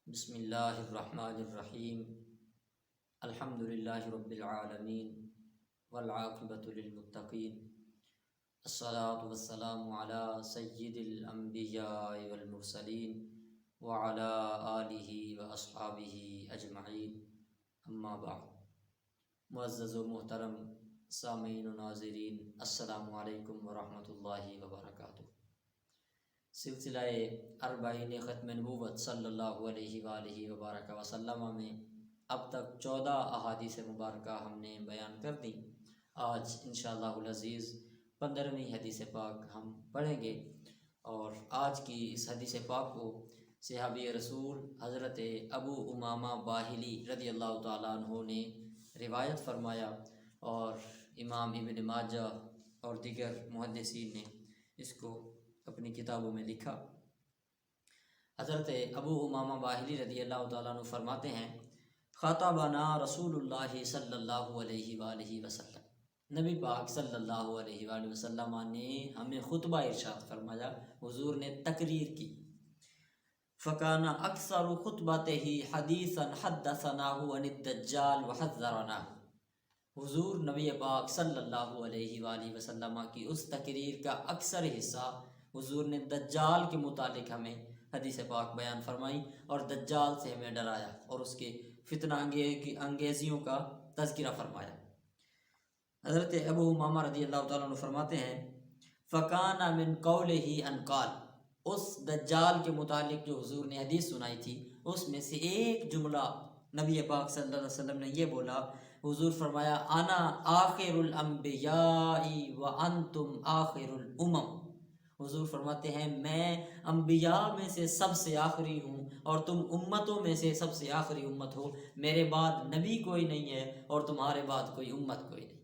بسم اللہ الرحمن الرحیم الحمد للہ رب العالمین والعاقبۃ للمتقین الصلاۃ والسلام علی سید الانبیاء والمرسلین وعلی آلہ واصحابہ اجمعین اما بعد۔ معزز و محترم سامعین و ناظرین، السلام علیکم ورحمۃ اللہ وبرکاتہ۔ سلسلہ اربعین ختم نبوت صلی اللہ علیہ وآلہ وبارک وسلم میں اب تک 14 احادیث مبارکہ ہم نے بیان کر دیں۔ آج انشاءاللہ العزیز 15ویں حدیث پاک ہم پڑھیں گے، اور آج کی اس حدیث پاک کو صحابی رسول حضرت ابو امامہ باہلی رضی اللہ تعالیٰ عنہ نے روایت فرمایا، اور امام ابن ماجہ اور دیگر محدثین نے اس کو اپنی کتابوں میں لکھا۔ حضرت ابو امامہ باہلی رضی اللہ تعالیٰ عنہ فرماتے ہیں، خطبنا رسول اللہ صلی اللہ علیہ وآلہ وسلم، نبی پاک صلی اللہ علیہ وآلہ وسلم نے ہمیں خطبہ ارشاد فرمایا، حضور نے تقریر کی۔ فکان اکثر خطبتہ حدیثا حدثناہ عن الدجال وحذرناہ، حضور نبی پاک صلی اللہ علیہ وآلہ وسلم کی اس تقریر کا اکثر حصہ حضور نے دجال کے متعلق ہمیں حدیث پاک بیان فرمائی، اور دجال سے ہمیں ڈرایا اور اس کے فتنہ انگیزیوں کا تذکرہ فرمایا۔ حضرت ابو امامہ رضی اللہ تعالیٰ عنہ فرماتے ہیں، فَكَانَ مِن قَوْلِهِ أَن قَالَ، اس دجال کے متعلق جو حضور نے حدیث سنائی تھی اس میں سے ایک جملہ نبی پاک صلی اللہ علیہ وسلم نے یہ بولا، حضور فرمایا، انا آخر الانبیاء وانتم آخر الامم، حضور فرماتے ہیں میں انبیاء میں سے سب سے آخری ہوں اور تم امتوں میں سے سب سے آخری امت ہو، میرے بعد نبی کوئی نہیں ہے اور تمہارے بعد کوئی امت کوئی نہیں۔